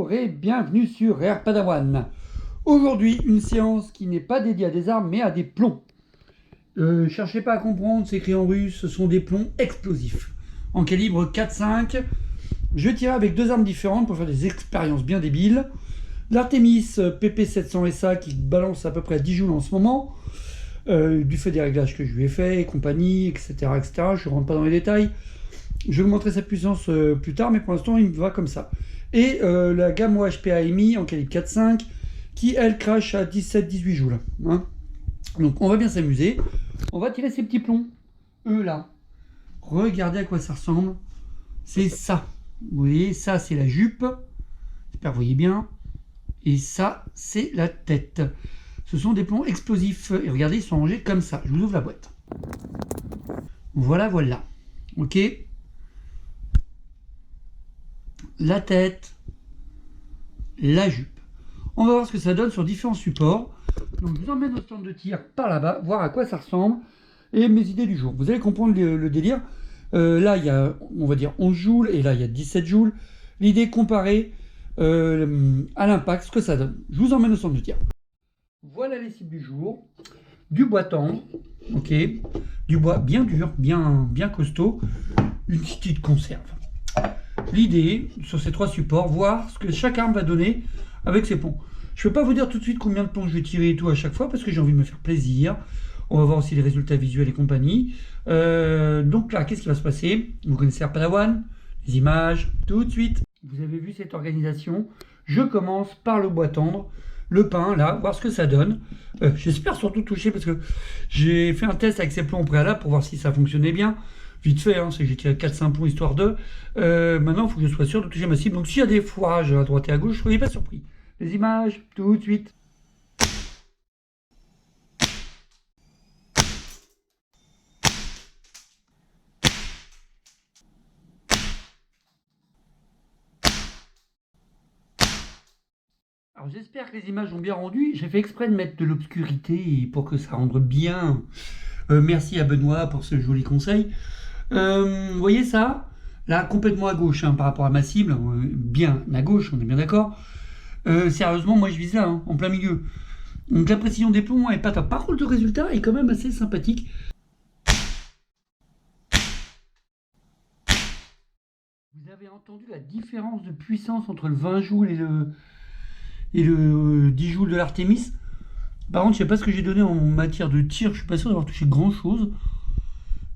Bonjour et bienvenue sur Air Padawan. Aujourd'hui, une séance qui n'est pas dédiée à des armes mais à des plombs. Cherchez pas à comprendre, c'est écrit en russe, ce sont des plombs explosifs. En calibre 4-5. Je tirerai avec deux armes différentes pour faire des expériences bien débiles. L'Artemis PP700SA qui balance à peu près à 10 joules en ce moment. Du fait des réglages que je lui ai fait et compagnie, etc., etc. Je ne rentre pas dans les détails. Je vais vous montrer sa puissance plus tard, mais pour l'instant, il me va comme ça. Et la gamme OHP AMI en calibre 4.5 qui, elle, crache à 17-18 joules. Hein. Donc, on va bien s'amuser. On va tirer ces petits plombs. Eux, là. Regardez à quoi ça ressemble. C'est ça. Vous voyez, ça, c'est la jupe. J'espère que vous voyez bien. Et ça, c'est la tête. Ce sont des plombs explosifs. Et regardez, ils sont rangés comme ça. Je vous ouvre la boîte. Voilà, voilà. Ok. La tête, la jupe. On va voir ce que ça donne sur différents supports. Donc je vous emmène au stand de tir par là-bas, voir à quoi ça ressemble et mes idées du jour. Vous allez comprendre le délire. Là, il y a, on va dire, 11 joules et là, il y a 17 joules. L'idée, comparer à l'impact, ce que ça donne. Je vous emmène au stand de tir. Voilà les cibles du jour. Du bois tendre, ok. Du bois bien dur, bien costaud. Une petite conserve. L'idée, sur ces trois supports, voir ce que chaque arme va donner avec ses plombs. Je ne peux pas vous dire tout de suite combien de plombs je vais tirer et tout à chaque fois, parce que j'ai envie de me faire plaisir. On va voir aussi les résultats visuels et compagnie. Donc là, qu'est-ce qui va se passer? Vous connaissez Air Padawan, les images, tout de suite. Vous avez vu cette organisation. Je commence par le bois tendre, le pain, là, voir ce que ça donne. J'espère surtout toucher, parce que j'ai fait un test avec ces plombs au préalable pour voir si ça fonctionnait bien. Vite fait, hein, c'est que j'ai tiré 4-5 plombs histoire de. Maintenant, il faut que je sois sûr de toucher ma cible. Donc, s'il y a des foirages à droite et à gauche, soyez pas surpris. Les images, tout de suite. Alors, j'espère que les images ont bien rendu. J'ai fait exprès de mettre de l'obscurité pour que ça rende bien. Merci à Benoît pour ce joli conseil. Vous voyez ça? Là, complètement à gauche hein, par rapport à ma cible, bien à gauche, on est bien d'accord. Sérieusement, moi je vise là, hein, en plein milieu. Donc la précision des plombs est pas top. Par contre, le résultat est quand même assez sympathique. Vous avez entendu la différence de puissance entre le 20 joules et le 10 joules de l'Artemis. Par contre, je sais pas ce que j'ai donné en matière de tir, je suis pas sûr d'avoir touché grand chose.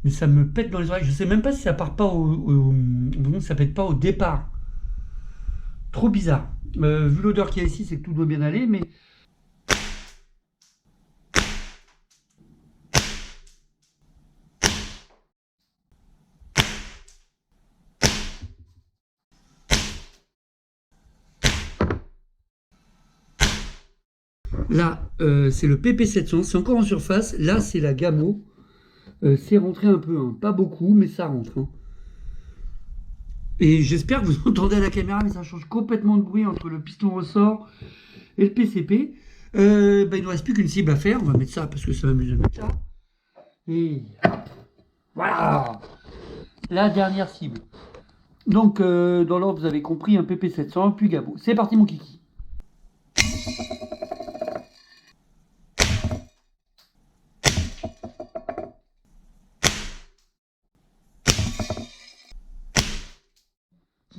Mais ça me pète dans les oreilles. Je sais même pas si ça part pas ça pète pas au départ. Trop bizarre. Vu l'odeur qu'il y a ici, c'est que tout doit bien aller, mais là, c'est le PP700, c'est encore en surface. Là, c'est la Gamo. C'est rentré un peu, hein. Pas beaucoup, mais ça rentre. Hein. Et j'espère que vous entendez à la caméra, mais ça change complètement de bruit entre le piston ressort et le PCP. Il ne nous reste plus qu'une cible à faire. On va mettre ça parce que ça m'amuse de mettre ça. Et voilà, la dernière cible. Donc, dans l'ordre, vous avez compris, un PP700, puis Gabo. C'est parti, mon kiki.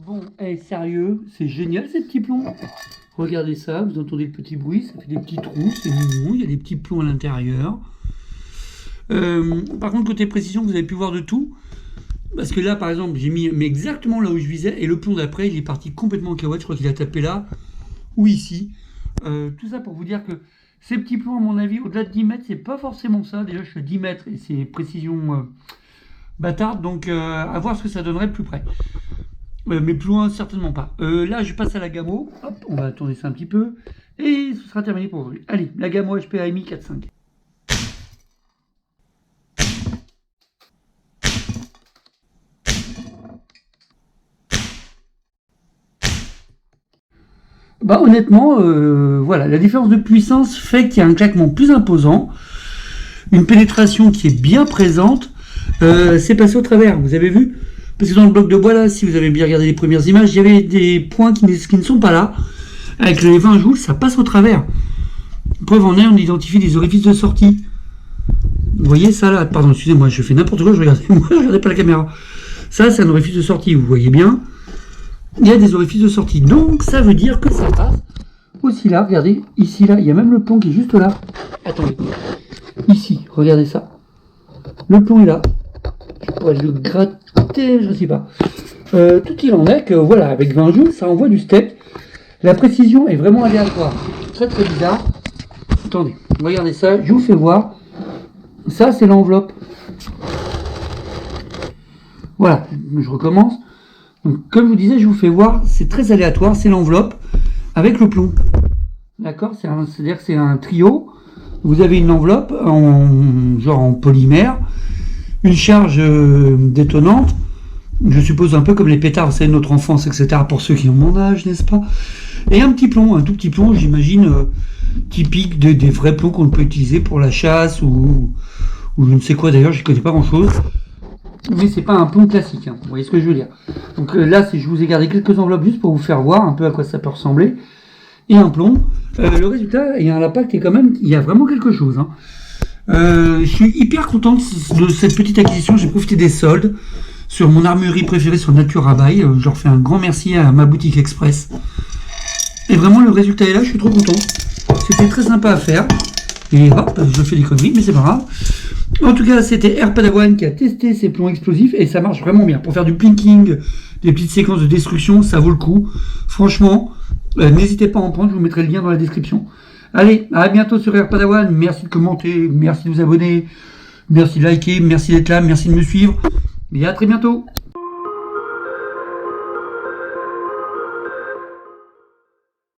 Bon, sérieux, c'est génial ces petits plombs. Regardez ça, vous entendez le petit bruit, ça fait des petits trous, c'est mignon, il y a des petits plombs à l'intérieur. Par contre, côté précision, vous avez pu voir de tout. Parce que là, par exemple, j'ai mis mais exactement là où je visais, et le plomb d'après, il est parti complètement en cacahuète, je crois qu'il a tapé là, ou ici. Tout ça pour vous dire que ces petits plombs, à mon avis, au-delà de 10 mètres, c'est pas forcément ça. Déjà, je suis à 10 mètres, et c'est précision bâtarde, donc à voir ce que ça donnerait de plus près. Mais plus loin, certainement pas. Là, je passe à la Gamo. Hop, on va tourner ça un petit peu. Et ce sera terminé pour aujourd'hui. Allez, la Gamo HP AMI 4.5. Bah honnêtement, voilà, la différence de puissance fait qu'il y a un claquement plus imposant. Une pénétration qui est bien présente. C'est passé au travers, vous avez vu? Parce que dans le bloc de bois, là, si vous avez bien regardé les premières images, il y avait des points qui ne sont pas là. Avec les 20 joules, ça passe au travers. Preuve en est, on identifie des orifices de sortie. Vous voyez ça là? Pardon, excusez-moi, je fais n'importe quoi, je regardais pas la caméra. Ça, c'est un orifice de sortie, vous voyez bien. Il y a des orifices de sortie. Donc, ça veut dire que ça passe aussi là. Regardez, ici, là, il y a même le plomb qui est juste là. Attendez. Ici, regardez ça. Le plomb est là. Je pourrais le gratter, je ne sais pas. Tout il en est que, voilà, avec 20 joules, ça envoie du steak. La précision est vraiment aléatoire. Très très bizarre. Attendez, regardez ça, je vous fais voir. Ça, c'est l'enveloppe. Voilà, je recommence. Donc, comme je vous disais, je vous fais voir, c'est très aléatoire, c'est l'enveloppe avec le plomb. D'accord? C'est-à-dire que c'est un trio. Vous avez une enveloppe genre en polymère, une charge détonante, je suppose un peu comme les pétards, c'est notre enfance, etc. pour ceux qui ont mon âge, n'est-ce pas? Et un petit plomb, un tout petit plomb, j'imagine, typique des vrais plombs qu'on peut utiliser pour la chasse ou je ne sais quoi d'ailleurs, je ne connais pas grand-chose. Mais c'est pas un plomb classique, hein. Vous voyez ce que je veux dire. Donc là, je vous ai gardé quelques enveloppes juste pour vous faire voir un peu à quoi ça peut ressembler. Et un plomb. Le résultat, et l'impact est quand même, il y a vraiment quelque chose. Hein. Je suis hyper content de cette petite acquisition. J'ai profité des soldes sur mon armurerie préférée sur Nature Rabaille. Je leur fais un grand merci à ma boutique express. Et vraiment, le résultat est là, je suis trop content. C'était très sympa à faire. Et hop, je fais des conneries, mais c'est pas grave. En tout cas, c'était Air Padawan qui a testé ces plombs explosifs et ça marche vraiment bien. Pour faire du plinking, des petites séquences de destruction, ça vaut le coup. Franchement, n'hésitez pas à en prendre, je vous mettrai le lien dans la description. Allez, à bientôt sur Air Padawan. Merci de commenter, merci de vous abonner, merci de liker, merci d'être là, merci de me suivre. Et à très bientôt.